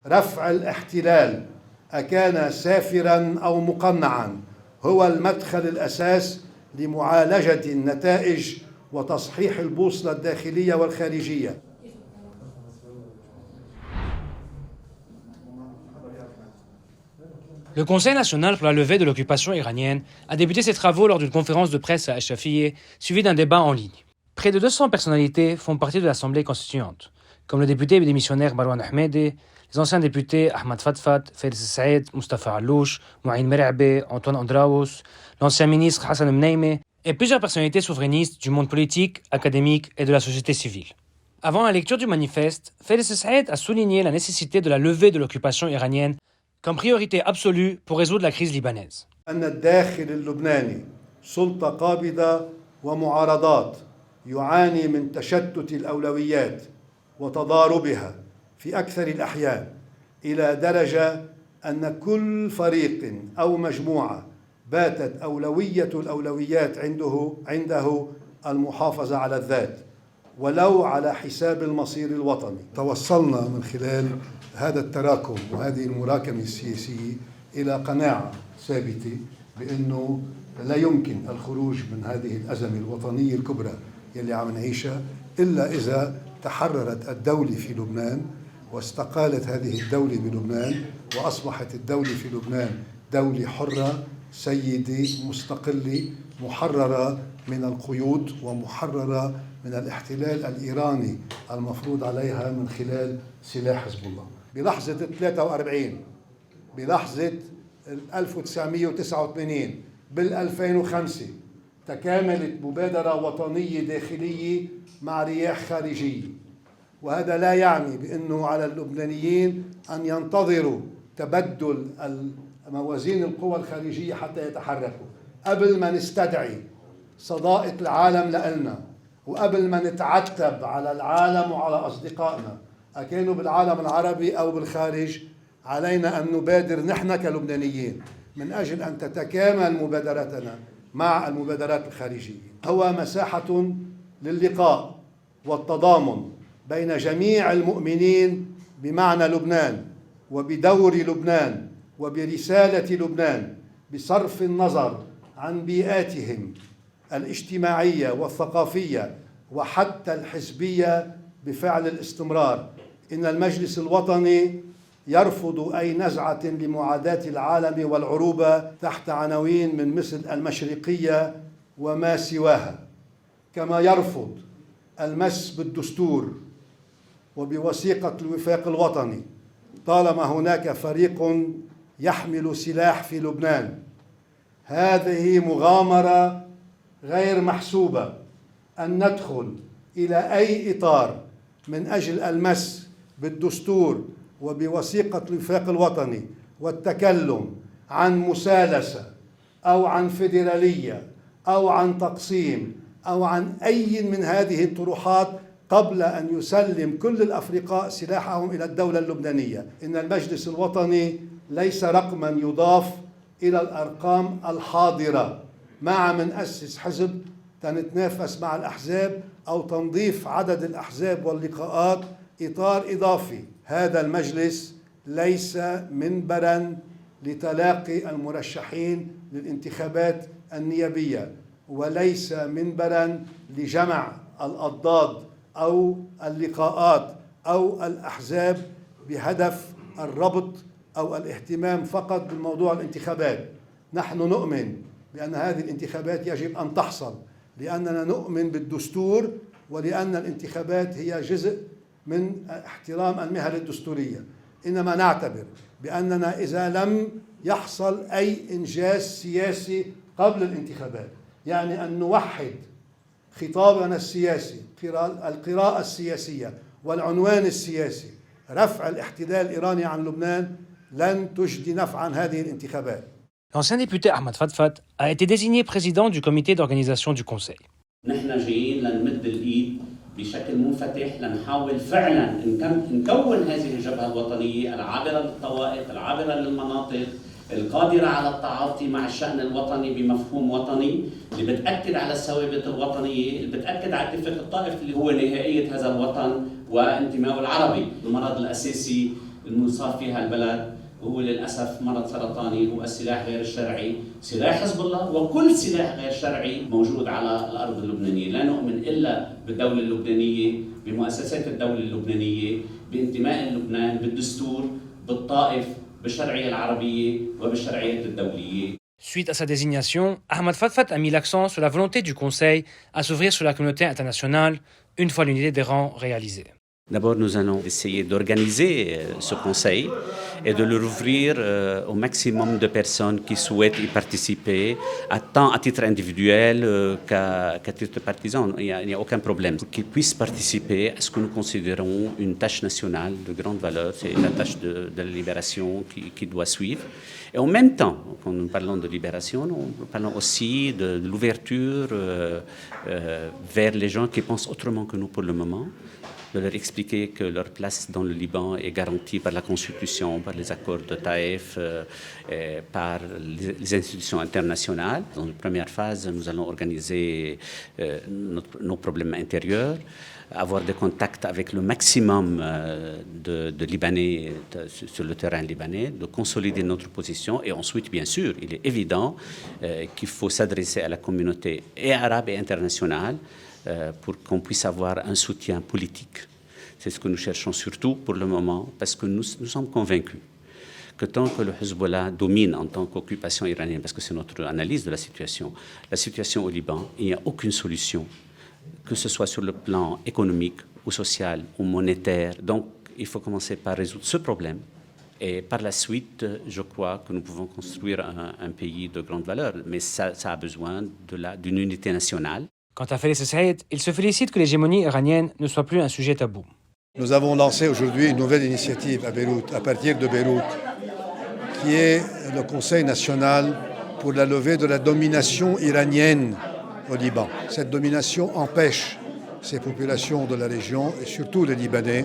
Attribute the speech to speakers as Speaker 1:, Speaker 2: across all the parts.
Speaker 1: رفع الاحتلال أكان سافراً أو مقنعاً هو المدخل الأساس لمعالجة النتائج وتصحيح البوصلة الداخلية والخارجية.
Speaker 2: Le Conseil national pour la levée de l'occupation iranienne a débuté ses travaux lors d'une conférence de presse à Al-Shafieh, suivie d'un débat en ligne. Près de 200 personnalités font partie de l'Assemblée constituante, comme le député démissionnaire Marwan Ahmedi, les anciens députés Ahmad Fadfat, Faris Saïd, Mustafa Allouche, Mouaïn Merabé, Antoine Andraous, l'ancien ministre Hassan Mnaimi et plusieurs personnalités souverainistes du monde politique, académique et de la société civile. Avant la lecture du manifeste, Faris Saïd a souligné la nécessité de la levée de l'occupation iranienne comme priorité absolue pour résoudre la crise libanaise.
Speaker 1: أن الداخل اللبناني سلطة قابضة ومعارضات يعاني من تشتت الأولويات وتضاربها في أكثر الأحيان إلى درجة أن كل فريق أو مجموعة باتت أولوية الأولويات عنده المحافظة على الذات ولو على حساب المصير الوطني. توصلنا من خلال هذا التراكم وهذه المراكمة السياسية إلى قناعة ثابتة بأنه لا يمكن الخروج من هذه الأزمة الوطنية الكبرى يلي عم نعيشها إلا إذا تحررت الدولة في لبنان واستقالت هذه الدولة بلبنان وأصبحت الدولة في لبنان دولة حرة سيدة مستقلة محررة من القيود ومحررة من الاحتلال الإيراني المفروض عليها من خلال سلاح حزب الله. بلحظة 43 بلحظة 1989 بال2005 تكاملت مبادرة وطنية داخلية مع رياح خارجية، وهذا لا يعني بأنه على اللبنانيين أن ينتظروا تبدل موازين القوى الخارجية حتى يتحركوا. قبل ما نستدعي صداقة العالم لنا وقبل ما نتعتب على العالم وعلى أصدقائنا أكانوا بالعالم العربي أو بالخارج، علينا أن نبادر نحن كلبنانيين من أجل أن تتكامل مبادرتنا مع المبادرات الخارجية. هو مساحة للقاء والتضامن بين جميع المؤمنين بمعنى لبنان وبدور لبنان وبرسالة لبنان بصرف النظر عن بيئاتهم الاجتماعية والثقافية وحتى الحزبية بفعل الاستمرار. إن المجلس الوطني يرفض أي نزعة لمعاداة العالم والعروبة تحت عناوين من مثل المشرقية وما سواها، كما يرفض المس بالدستور وبوثيقة الوفاق الوطني طالما هناك فريق يحمل سلاح في لبنان. هذه مغامرة غير محسوبة أن ندخل إلى أي إطار من أجل المس بالدستور وبوثيقة الوفاق الوطني والتكلم عن مسالسة أو عن فيدرالية أو عن تقسيم أو عن أي من هذه الطروحات قبل أن يسلم كل الأفرقاء سلاحهم إلى الدولة اللبنانية. إن المجلس الوطني ليس رقما يضاف إلى الأرقام الحاضرة، ما عم نأسس حزب تنتنافس مع الأحزاب أو تنظيف عدد الأحزاب واللقاءات إطار إضافي. هذا المجلس ليس منبرا لتلاقي المرشحين للانتخابات النيابية وليس منبرا لجمع الأضداد أو اللقاءات أو الأحزاب بهدف الربط أو الاهتمام فقط بالموضوع الانتخابات. نحن نؤمن بأن هذه الانتخابات يجب أن تحصل لأننا نؤمن بالدستور ولأن الانتخابات هي جزء من احترام المهل الدستورية. إنما نعتبر بأننا إذا لم يحصل أي إنجاز سياسي قبل الانتخابات، يعني أن نوحد خطابنا السياسي، القراءة السياسية والعنوان السياسي رفع الاحتلال الإيراني عن لبنان، لن تجدي نفعا هذه الانتخابات.
Speaker 2: L'ancien député Ahmad Fadfat a été désigné président du comité d'organisation du Conseil.
Speaker 3: نحن جايين لنمد الإيد بشكل منفتح لنحاول فعلا نكون هذه الجبهة الوطنية العابرة للطوائف، العابرة للمناطق، القادرة على التعاطي مع الشأن الوطني بمفهوم وطني، اللي بتأكد على الثوابت الوطنية، اللي بتأكد على اتفاق الطائف اللي هو نهائية هذا الوطن وانتمائه العربي. المرض الأساسي المصاب فيها البلد هو للأسف مرض سرطاني، هو السلاح غير الشرعي، سلاح حزب الله وكل سلاح غير شرعي موجود على الأرض اللبنانية. لا نؤمن إلا بالدولة اللبنانية، بمؤسسات الدولة اللبنانية، بانتماء لبنان بالدستور، بالطائف، بالشرعية العربية وبالشرعيات الدولية.
Speaker 2: Suite à sa désignation, Ahmad Fatfat a mis l'accent sur la volonté du Conseil à s'ouvrir sur la communauté internationale une fois l'unité des rangs réalisée.
Speaker 3: D'abord, nous allons essayer d'organiser ce conseil et de le rouvrir au maximum de personnes qui souhaitent y participer, tant à titre individuel qu'à titre partisan. Il n'y a aucun problème. Qu'ils puissent participer à ce que nous considérons une tâche nationale de grande valeur, c'est la tâche de la libération qui doit suivre. Et en même temps, quand nous parlons de libération, nous parlons aussi de l'ouverture vers les gens qui pensent autrement que nous pour le moment, de leur expliquer que leur place dans le Liban est garantie par la Constitution, par les accords de Taïf, par les institutions internationales. Dans la première phase, nous allons organiser nos problèmes intérieurs, avoir des contacts avec le maximum de Libanais sur le terrain libanais, de consolider notre position. Et ensuite, bien sûr, il est évident qu'il faut s'adresser à la communauté et arabe et internationale pour qu'on puisse avoir un soutien politique. C'est ce que nous cherchons surtout pour le moment, parce que nous sommes convaincus que tant que le Hezbollah domine en tant qu'occupation iranienne, parce que c'est notre analyse de la situation au Liban, il n'y a aucune solution, que ce soit sur le plan économique ou social ou monétaire. Donc il faut commencer par résoudre ce problème. Et par la suite, je crois que nous pouvons construire un pays de grande valeur, mais ça a besoin d'une unité nationale.
Speaker 2: Quant à Félix Saïd, il se félicite que l'hégémonie iranienne ne soit plus un sujet tabou.
Speaker 1: Nous avons lancé aujourd'hui une nouvelle initiative à Beyrouth, à partir de Beyrouth, qui est le Conseil national pour la levée de la domination iranienne au Liban. Cette domination empêche ces populations de la région, et surtout les Libanais,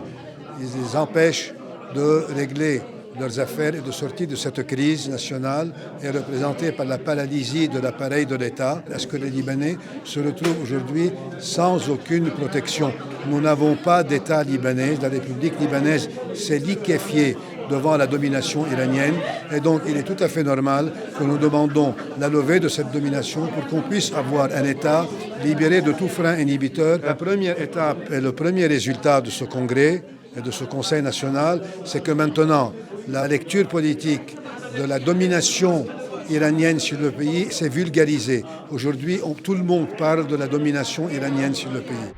Speaker 1: ils les empêchent de régler leurs affaires et de sortir de cette crise nationale est représentée par la paralysie de l'appareil de l'État. Est-ce que les Libanais se retrouvent aujourd'hui sans aucune protection? Nous n'avons pas d'État libanais. La République libanaise s'est liquéfiée devant la domination iranienne. Et donc, il est tout à fait normal que nous demandons la levée de cette domination pour qu'on puisse avoir un État libéré de tout frein inhibiteur. La première étape et le premier résultat de ce congrès et de ce Conseil national, c'est que maintenant, la lecture politique de la domination iranienne sur le pays s'est vulgarisée. Aujourd'hui, tout le monde parle de la domination iranienne sur le pays.